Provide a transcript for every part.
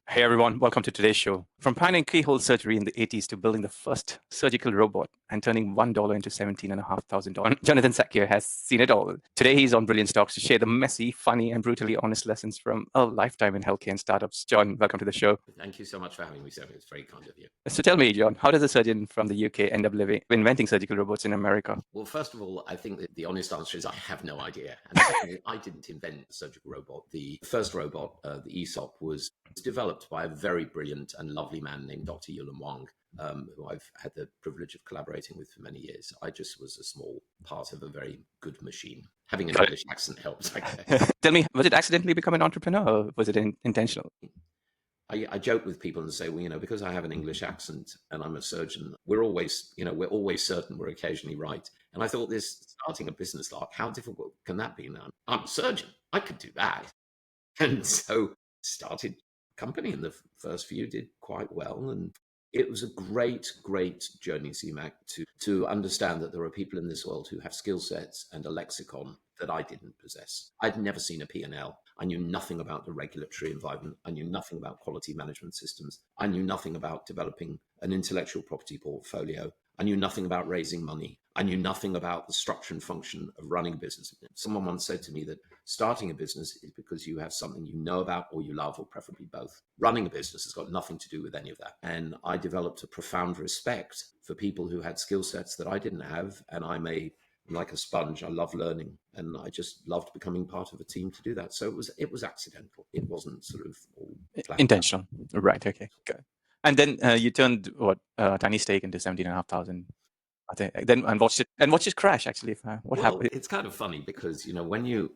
Hey everyone, welcome to today's show. From pioneering keyhole surgery in the 80s to building the first surgical robot and turning $1 into $17,500, Jonathan Sackier has seen it all. Today he's on Brilliance Talks to share the messy, funny, and brutally honest lessons from a lifetime in healthcare and startups. John, welcome to the show. Thank you so much for having me, Sam. It's very kind of you. So tell me, John, how does a surgeon from the UK end up inventing surgical robots in America? Well, first of all, I think that the honest answer is I have no idea. And secondly, I didn't invent the surgical robot. The first robot, the ESOP, was developed by a very brilliant and lovely man named Dr. Yulan Wang, who I've had the privilege of collaborating with for many years. I just was a small part of a very good machine. Having an English accent helps, I guess. Tell me, was it accidentally become an entrepreneur or was it intentional? I joke with people and say, well, because I have an English accent and I'm a surgeon, we're always certain we're occasionally right. And I thought, this starting a business lark, how difficult can that be now? I'm a surgeon. I could do that. And so started a company, and the first few did quite well. And it was a great, great journey, CMAC, to understand that there are people in this world who have skill sets and a lexicon that I didn't possess. I'd never seen a P&L. I knew nothing about the regulatory environment. I knew nothing about quality management systems. I knew nothing about developing an intellectual property portfolio. I knew nothing about raising money. I knew nothing about the structure and function of running a business. Someone once said to me that starting a business is because you have something you know about or you love, or preferably both. Running a business has got nothing to do with any of that. And I developed a profound respect for people who had skill sets that I didn't have. And I'm like a sponge. I love learning, and I just loved becoming part of a team to do that. So it was accidental. It wasn't sort of all planned. Intentional. Right. Okay. Good. And then you turned tiny stake into 17,500. I think then and watched it crash. Actually, what happened? It's kind of funny because when you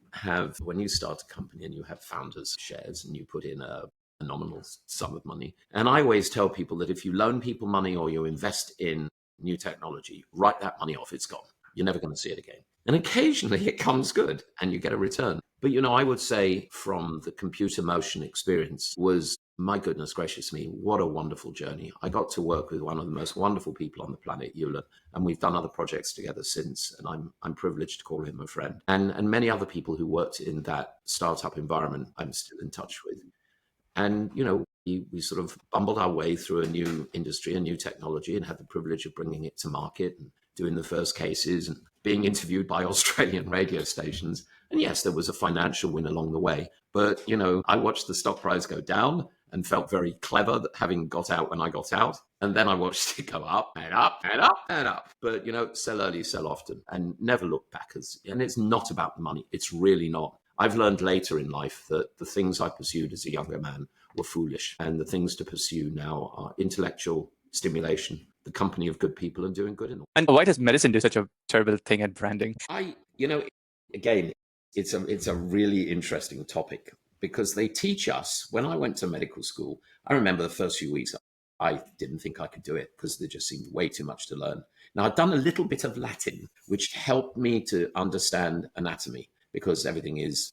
start a company and you have founders' shares and you put in a nominal sum of money, and I always tell people that if you loan people money or you invest in new technology, write that money off. It's gone. You're never going to see it again. And occasionally it comes good and you get a return. But, I would say from the computer motion experience was, my goodness gracious me, what a wonderful journey. I got to work with one of the most wonderful people on the planet, Yulan, and we've done other projects together since, and I'm privileged to call him a friend. And many other people who worked in that startup environment I'm still in touch with. And, we sort of bumbled our way through a new industry, a new technology, and had the privilege of bringing it to market and doing the first cases and being interviewed by Australian radio stations. And yes, there was a financial win along the way. But, I watched the stock price go down and felt very clever that having got out when I got out. And then I watched it go up and up and up and up. But, sell early, sell often, and never look back. And it's not about the money. It's really not. I've learned later in life that the things I pursued as a younger man were foolish. And the things to pursue now are intellectual stimulation, the company of good people, and doing good in the world. And why does medicine do such a terrible thing at branding? Again, it's a really interesting topic because they teach us. When I went to medical school, I remember the first few weeks, I didn't think I could do it because there just seemed way too much to learn. Now, I'd done a little bit of Latin, which helped me to understand anatomy because everything is,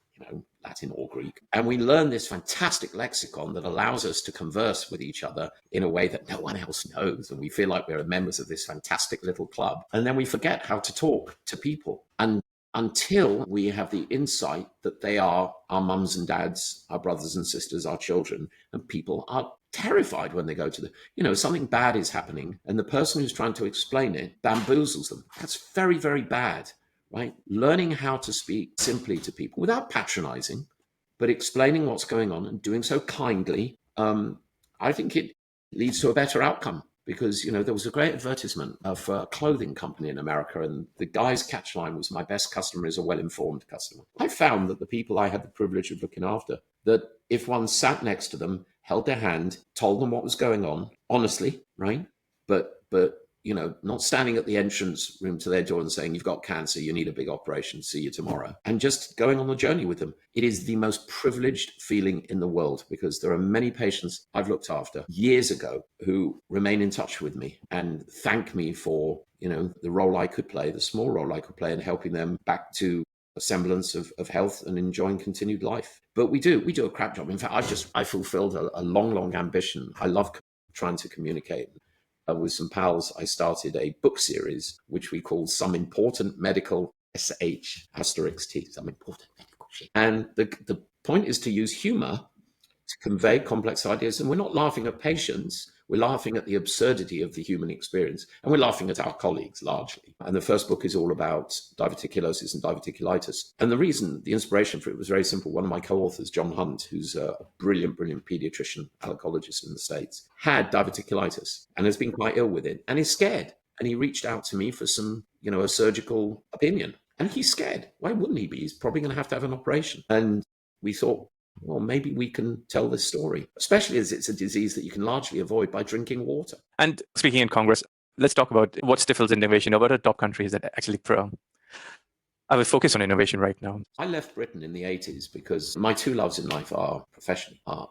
Latin or Greek. And we learn this fantastic lexicon that allows us to converse with each other in a way that no one else knows. And we feel like we're members of this fantastic little club. And then we forget how to talk to people. And until we have the insight that they are our mums and dads, our brothers and sisters, our children, and people are terrified when they go to something bad is happening and the person who's trying to explain it bamboozles them. That's very, very bad. Right? Learning how to speak simply to people without patronizing, but explaining what's going on and doing so kindly, I think it leads to a better outcome. Because, there was a great advertisement of a clothing company in America, and the guy's catchline was, "My best customer is a well-informed customer." I found that the people I had the privilege of looking after, that if one sat next to them, held their hand, told them what was going on, honestly, right? But not standing at the entrance room to their door and saying, "You've got cancer, you need a big operation, see you tomorrow," and just going on the journey with them. It is the most privileged feeling in the world because there are many patients I've looked after years ago who remain in touch with me and thank me for, the role I could play, the small role I could play in helping them back to a semblance of health and enjoying continued life. But we do a crap job. In fact, I fulfilled a long ambition. I love trying to communicate. With some pals, I started a book series, which we call Some Important Medical SH *T, some important medical shit. And the point is to use humor to convey complex ideas. And we're not laughing at patients. We're laughing at the absurdity of the human experience. And we're laughing at our colleagues largely. And the first book is all about diverticulosis and diverticulitis. And the inspiration for it was very simple. One of my co-authors, John Hunt, who's a brilliant pediatrician, allergologist in the States, had diverticulitis and has been quite ill with it and is scared. And he reached out to me for some, a surgical opinion. And he's scared. Why wouldn't he be? He's probably going to have an operation. And we thought, well, maybe we can tell this story, especially as it's a disease that you can largely avoid by drinking water. And speaking in Congress, let's talk about what stifles innovation. What are the top countries that actually I will focus on innovation right now. I left Britain in the 80s because my two loves in life are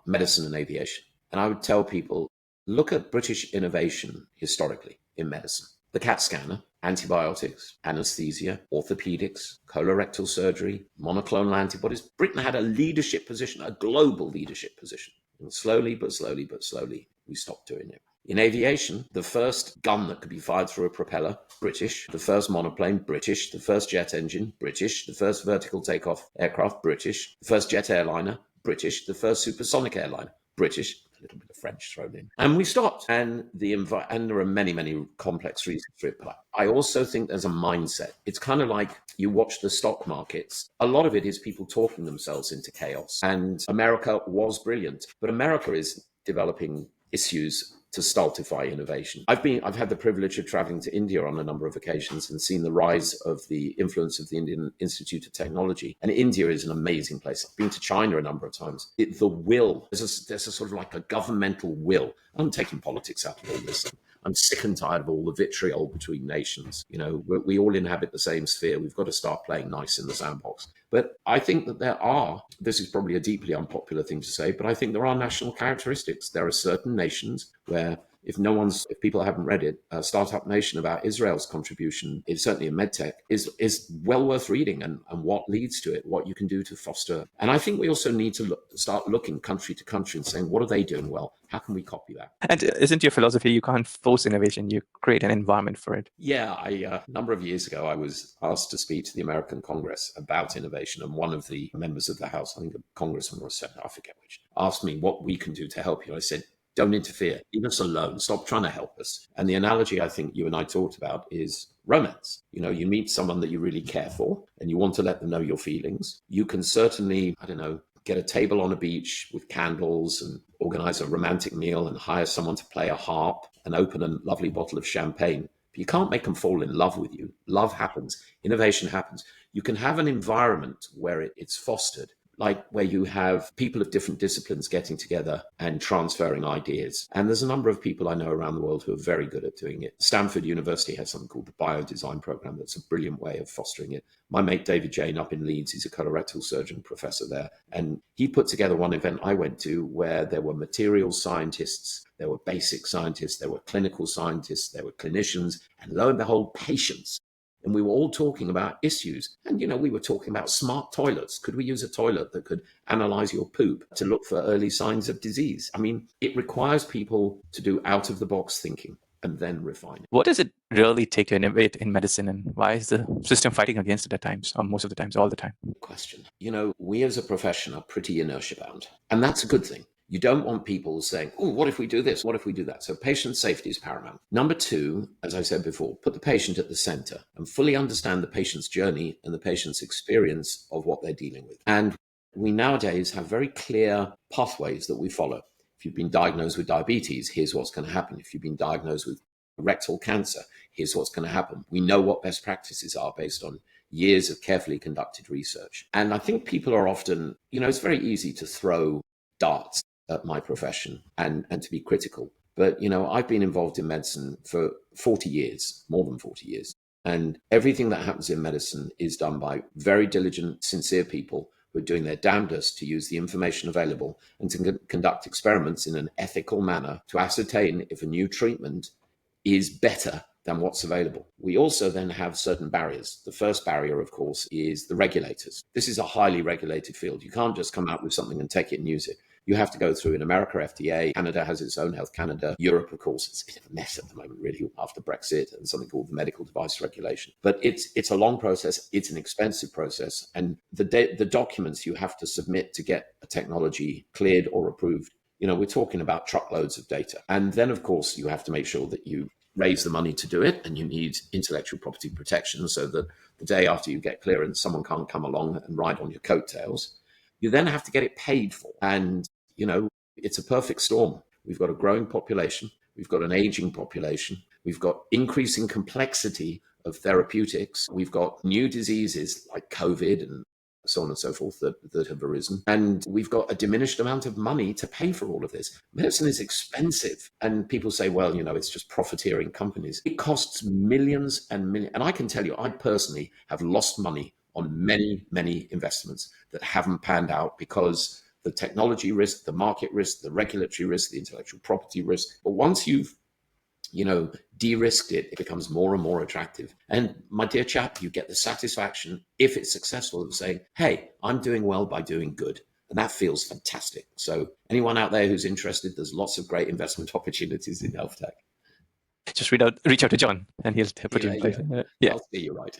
medicine and aviation. And I would tell people, look at British innovation historically in medicine. The CAT scanner, antibiotics, anesthesia, orthopedics, colorectal surgery, monoclonal antibodies. Britain had a leadership position, a global leadership position. And slowly, we stopped doing it. In aviation, the first gun that could be fired through a propeller, British. The first monoplane, British. The first jet engine, British. The first vertical takeoff aircraft, British. The first jet airliner, British. The first supersonic airliner, British. A little bit of French thrown in. And we stopped. And there are many, many complex reasons for it. But I also think there's a mindset. It's kind of like you watch the stock markets. A lot of it is people talking themselves into chaos. And America was brilliant. But America is developing issues to stultify innovation. I've had the privilege of traveling to India on a number of occasions and seen the rise of the influence of the Indian Institute of Technology. And India is an amazing place. I've been to China a number of times. The will, there's a sort of like a governmental will. I'm taking politics out of all this. I'm sick and tired of all the vitriol between nations. We all inhabit the same sphere. We've got to start playing nice in the sandbox. But I think that this is probably a deeply unpopular thing to say, but I think there are national characteristics. There are certain nations where if people haven't read it, Startup Nation about Israel's contribution, is certainly in medtech, is well worth reading and what leads to it, what you can do to foster. And I think we also need to start looking country to country and saying, what are they doing well? How can we copy that? And isn't your philosophy, you can't force innovation, you create an environment for it? Yeah, a number of years ago, I was asked to speak to the American Congress about innovation. And one of the members of the House, I think a congressman or a senator, I forget which, asked me what we can do to help you. I said, don't interfere. Leave us alone. Stop trying to help us. And the analogy I think you and I talked about is romance. You meet someone that you really care for and you want to let them know your feelings. You can certainly, get a table on a beach with candles and organize a romantic meal and hire someone to play a harp and open a lovely bottle of champagne. But you can't make them fall in love with you. Love happens. Innovation happens. You can have an environment where it's fostered, like where you have people of different disciplines getting together and transferring ideas. And there's a number of people I know around the world who are very good at doing it. Stanford University has something called the Biodesign Program. That's a brilliant way of fostering it. My mate David Jane up in Leeds, he's a colorectal surgeon professor there. And he put together one event I went to where there were materials scientists, there were basic scientists, there were clinical scientists, there were clinicians, and lo and behold, patients. And we were all talking about issues. And, we were talking about smart toilets. Could we use a toilet that could analyze your poop to look for early signs of disease? I mean, it requires people to do out-of-the-box thinking and then refine it. What does it really take to innovate in medicine? And why is the system fighting against it at times, or most of the times, all the time? Good question. We as a profession are pretty inertia-bound. And that's a good thing. You don't want people saying, oh, what if we do this? What if we do that? So patient safety is paramount. Number two, as I said before, put the patient at the center and fully understand the patient's journey and the patient's experience of what they're dealing with. And we nowadays have very clear pathways that we follow. If you've been diagnosed with diabetes, here's what's going to happen. If you've been diagnosed with rectal cancer, here's what's going to happen. We know what best practices are based on years of carefully conducted research. And I think people are often, it's very easy to throw darts at my profession and to be critical. But, I've been involved in medicine for 40 years, more than 40 years. And everything that happens in medicine is done by very diligent, sincere people who are doing their damnedest to use the information available and to conduct experiments in an ethical manner to ascertain if a new treatment is better than what's available. We also then have certain barriers. The first barrier, of course, is the regulators. This is a highly regulated field. You can't just come out with something and take it and use it. You have to go through, in America, FDA. Canada has its own Health Canada. Europe, of course, it's a bit of a mess at the moment, really, after Brexit and something called the medical device regulation. But it's a long process. It's an expensive process. And the documents you have to submit to get a technology cleared or approved, we're talking about truckloads of data. And then, of course, you have to make sure that you raise the money to do it, and you need intellectual property protection so that the day after you get clearance, someone can't come along and ride on your coattails. You then have to get it paid for. And, it's a perfect storm. We've got a growing population. We've got an aging population. We've got increasing complexity of therapeutics. We've got new diseases like COVID and so on and so forth that have arisen. And we've got a diminished amount of money to pay for all of this. Medicine is expensive. And people say, well, it's just profiteering companies. It costs millions and millions. And I can tell you, I personally have lost money on many, many investments that haven't panned out because the technology risk, the market risk, the regulatory risk, the intellectual property risk. But once you've de-risked it, it becomes more and more attractive. And my dear chap, you get the satisfaction, if it's successful, of saying, hey, I'm doing well by doing good. And that feels fantastic. So anyone out there who's interested, there's lots of great investment opportunities in health tech. Just reach out to John and he'll put you in place. Yeah. I'll see you right.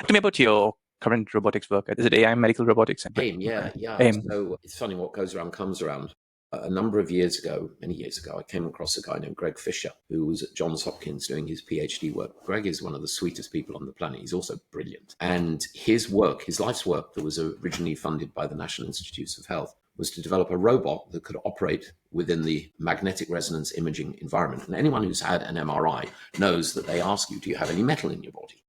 Tell me about your current robotics work. Is it AI medical robotics? AIM, yeah. AIM. So it's funny, what goes around comes around. A number of years ago, many years ago, I came across a guy named Greg Fisher, who was at Johns Hopkins doing his PhD work. Greg is one of the sweetest people on the planet. He's also brilliant. And his life's work that was originally funded by the National Institutes of Health was to develop a robot that could operate within the magnetic resonance imaging environment. And anyone who's had an MRI knows that they ask you, do you have any metal in your body?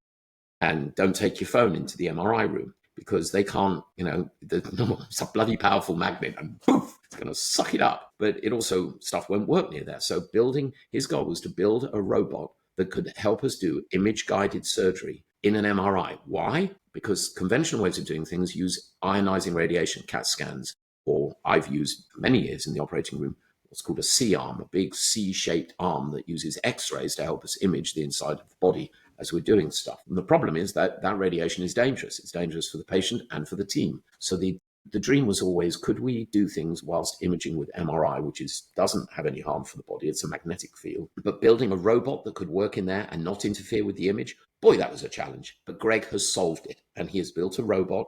And don't take your phone into the MRI room, because they can't, it's a bloody powerful magnet and poof, it's going to suck it up. But it also, stuff won't work near there. So his goal was to build a robot that could help us do image-guided surgery in an MRI. Why? Because conventional ways of doing things use ionizing radiation, CAT scans, or I've used many years in the operating room, what's called a C-arm, a big C-shaped arm that uses X-rays to help us image the inside of the body as we're doing stuff. And the problem is that radiation is dangerous. It's dangerous for the patient and for the team. So the dream was always, could we do things whilst imaging with MRI, which doesn't have any harm for the body, it's a magnetic field, but building a robot that could work in there and not interfere with the image? Boy, that was a challenge. But Greg has solved it, and he has built a robot.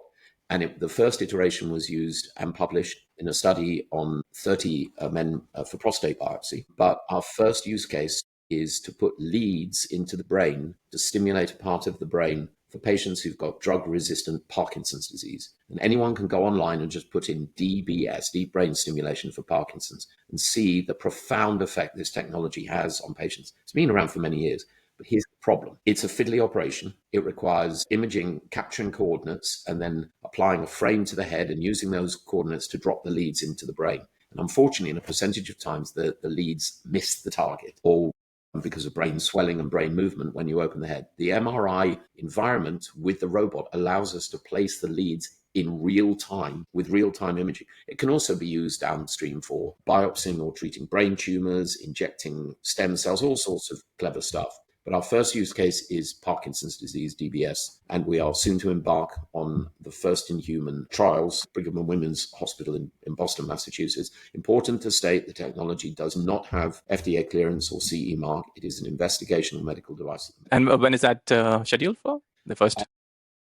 And the first iteration was used and published in a study on 30 men for prostate biopsy. But our first use case is to put leads into the brain to stimulate a part of the brain for patients who've got drug-resistant Parkinson's disease. And anyone can go online and just put in DBS, deep brain stimulation for Parkinson's, and see the profound effect this technology has on patients. It's been around for many years. But here's the problem. It's a fiddly operation. It requires imaging, capturing coordinates, and then applying a frame to the head and using those coordinates to drop the leads into the brain. And unfortunately, in a percentage of times, the leads miss the target, or because of brain swelling and brain movement when you open the head. The MRI environment with the robot allows us to place the leads in real time with real-time imaging. It can also be used downstream for biopsying or treating brain tumors, injecting stem cells, all sorts of clever stuff. But our first use case is Parkinson's disease, DBS, and we are soon to embark on the first in human trials, Brigham and Women's Hospital in Boston, Massachusetts. Important to state, the technology does not have FDA clearance or CE mark. It is an investigational medical device. And when is that scheduled for? The first?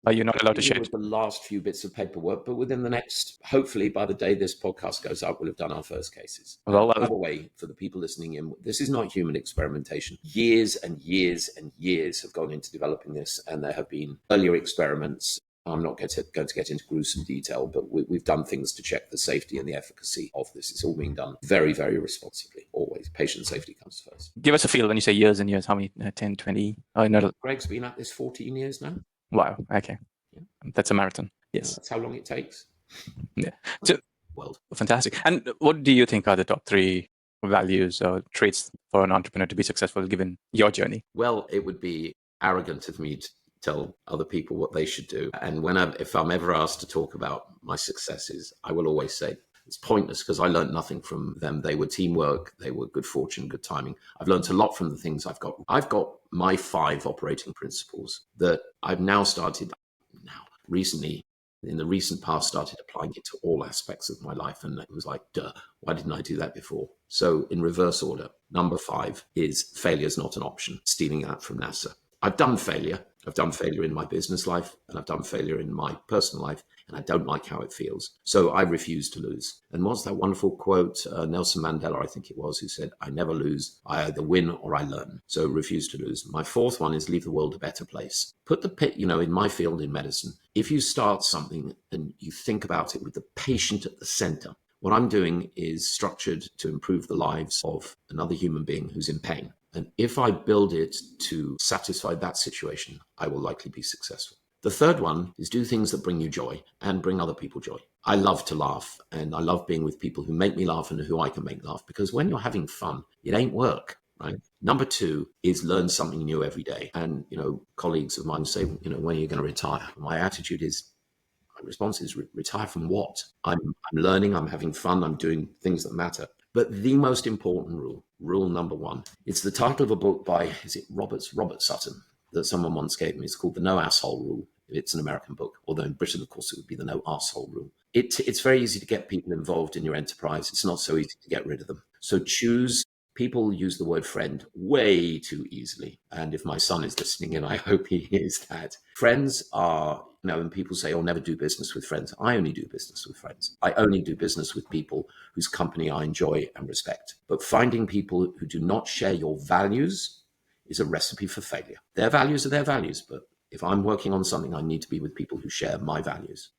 Are you not allowed to share it? The last few bits of paperwork, but within the next, hopefully by the day this podcast goes up, we'll have done our first cases. Well, by the way, for the people listening in, this is not human experimentation. Years and years and years have gone into developing this, and there have been earlier experiments. I'm not going to get into gruesome detail, but we've done things to check the safety and the efficacy of this. It's all being done very, very responsibly. Always. Patient safety comes first. Give us a feel when you say years and years. How many? 10, 20? Oh, no. Greg's been at this 14 years now. Wow. Okay. Yeah. That's a marathon. Yes. Yeah, that's how long it takes. Yeah. So, world. Fantastic. And what do you think are the top 3 values or traits for an entrepreneur to be successful given your journey? Well, it would be arrogant of me to tell other people what they should do. And if I'm ever asked to talk about my successes, I will always say it's pointless because I learned nothing from them. They were teamwork. They were good fortune, good timing. I've learned a lot from the things I've got. I've got my 5 operating principles that I've now recently in the recent past started applying it to all aspects of my life. And it was like, duh, why didn't I do that before? So in reverse order, number 5 is failure is not an option, stealing that from NASA. I've done failure. I've done failure in my business life and I've done failure in my personal life, and I don't like how it feels. So I refuse to lose. And what's that wonderful quote, Nelson Mandela, I think it was, who said, I never lose. I either win or I learn. So refuse to lose. My 4th one is leave the world a better place. Put the pit, in my field in medicine, if you start something and you think about it with the patient at the center, what I'm doing is structured to improve the lives of another human being who's in pain. And if I build it to satisfy that situation, I will likely be successful. The 3rd one is do things that bring you joy and bring other people joy. I love to laugh, and I love being with people who make me laugh and who I can make laugh, because when you're having fun, it ain't work, right? Number 2 is learn something new every day. And, colleagues of mine say, when are you going to retire? My response is retire from what? I'm learning, I'm having fun, I'm doing things that matter. But the most important rule number 1, it's the title of a book by, is it Robert Sutton, that someone once gave me. It's called The No Asshole Rule. It's an American book, although in Britain, of course, it would be the No Arsehole Rule. It's very easy to get people involved in your enterprise. It's not so easy to get rid of them. So choose. People use the word friend way too easily. And if my son is listening, and I hope he is, that friends are, and people say, never do business with friends. I only do business with friends. I only do business with people whose company I enjoy and respect. But finding people who do not share your values is a recipe for failure. Their values are their values. But if I'm working on something, I need to be with people who share my values.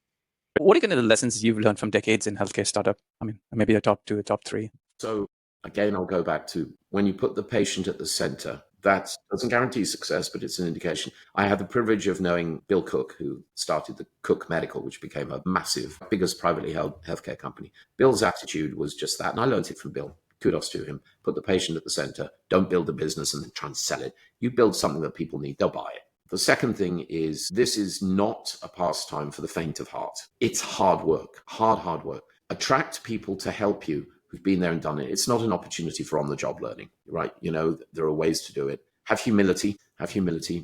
What are kind of the lessons you've learned from decades in healthcare startup? I mean, maybe the top 2, top 3. So again, I'll go back to when you put the patient at the center, that doesn't guarantee success, but it's an indication. I had the privilege of knowing Bill Cook, who started the Cook Medical, which became a massive, biggest privately held healthcare company. Bill's attitude was just that. And I learned it from Bill. Kudos to him. Put the patient at the center. Don't build a business and then try and sell it. You build something that people need, they'll buy it. The second thing is, this is not a pastime for the faint of heart. It's hard work, hard work. Attract people to help you who've been there and done it. It's not an opportunity for on-the-job learning, right? There are ways to do it. Have humility,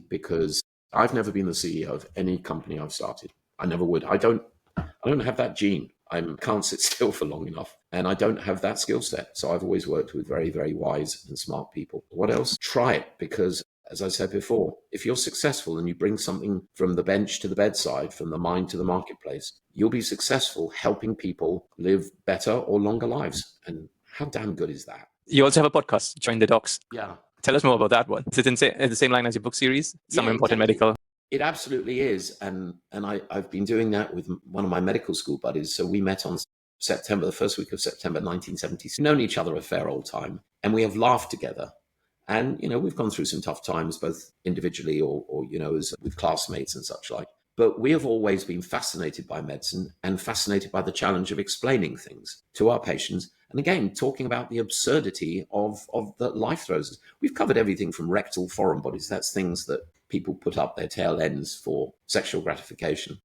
because I've never been the CEO of any company I've started. I never would. I don't have that gene. I can't sit still for long enough, and I don't have that skill set. So I've always worked with very, very wise and smart people. What else? Try it, because as I said before, if you're successful and you bring something from the bench to the bedside, from the mind to the marketplace, you'll be successful helping people live better or longer lives. And how damn good is that? You also have a podcast, Join the Docs. Yeah. Tell us more about that one. Is it in the same line as your book series? Some important medical. It absolutely is. And I've been doing that with one of my medical school buddies. So we met on the first week of September 1976. Known each other a fair old time. And we have laughed together. And, we've gone through some tough times, both individually or as with classmates and such like. But we have always been fascinated by medicine and fascinated by the challenge of explaining things to our patients. And again, talking about the absurdity of that life throws us. We've covered everything from rectal foreign bodies. That's things that people put up their tail ends for sexual gratification,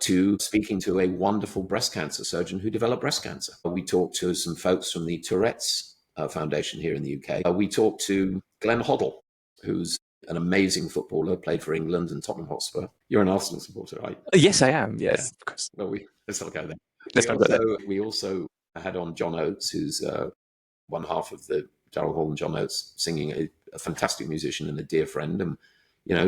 to speaking to a wonderful breast cancer surgeon who developed breast cancer. We talked to some folks from the Tourette's Foundation here in the UK. We talked to Glenn Hoddle, who's an amazing footballer, played for England and Tottenham Hotspur. You're an Arsenal supporter, right? Yes, I am. Yes, of course. Well, let's not go there. Let's not go there. We also had on John Oates, who's one half of the Daryl Hall and John Oates, singing, a fantastic musician and a dear friend, and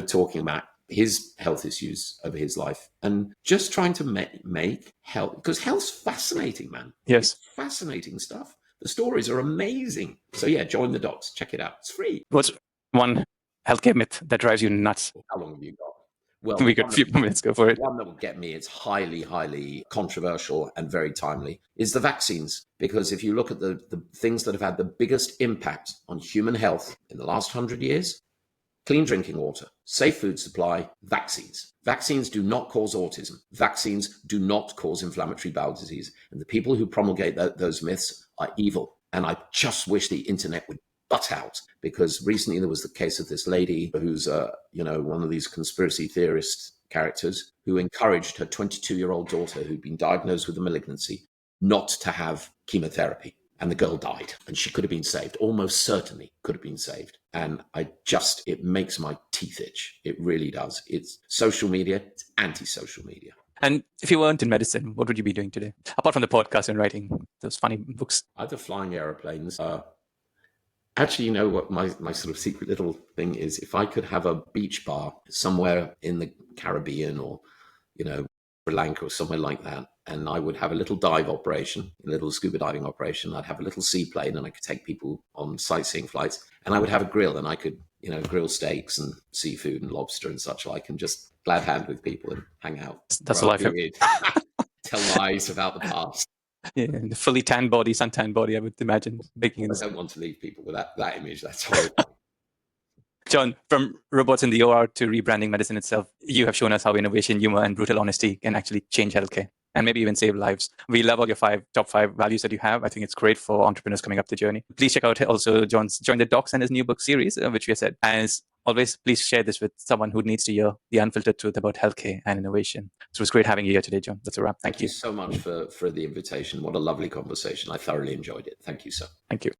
talking about his health issues over his life, and just trying to make health, because health's fascinating, man. Yes, it's fascinating stuff. The stories are amazing. So yeah, join the docs. Check it out. It's free. What's one healthcare myth that drives you nuts? How long have you got? Well, we got a few minutes. Go for it. One that will get me, it's highly, highly controversial and very timely, is the vaccines. Because if you look at the things that have had the biggest impact on human health in the last 100 years, clean drinking water, safe food supply, vaccines. Vaccines do not cause autism. Vaccines do not cause inflammatory bowel disease. And the people who promulgate those myths are evil. And I just wish the internet would butt out, because recently there was the case of this lady who's, one of these conspiracy theorist characters who encouraged her 22-year-old daughter who'd been diagnosed with a malignancy not to have chemotherapy. And the girl died, and she could have been saved, almost certainly could have been saved. And it makes my teeth itch. It really does. It's social media, it's anti-social media. And if you weren't in medicine, what would you be doing today? Apart from the podcast and writing those funny books. Either flying airplanes. Actually, you know what my sort of secret little thing is? If I could have a beach bar somewhere in the Caribbean or, Sri Lanka or somewhere like that, and I would have a little dive operation, a little scuba diving operation. I'd have a little seaplane and I could take people on sightseeing flights, and I would have a grill and I could, grill steaks and seafood and lobster and such like, and just glad hand with people and hang out. That's the life. Tell lies about the past. Yeah, the fully tan body, suntan body, I would imagine. Baking in I don't want to leave people with that image. That's horrible. John, from robots in the OR to rebranding medicine itself, you have shown us how innovation, humor, and brutal honesty can actually change healthcare and maybe even save lives. We love all your top five values that you have. I think it's great for entrepreneurs coming up the journey. Please check out also John's Join the Docs and his new book series, which we said. As always, please share this with someone who needs to hear the unfiltered truth about healthcare and innovation. So it was great having you here today, John. That's a wrap. Thank you so much for the invitation. What a lovely conversation. I thoroughly enjoyed it. Thank you, sir. Thank you.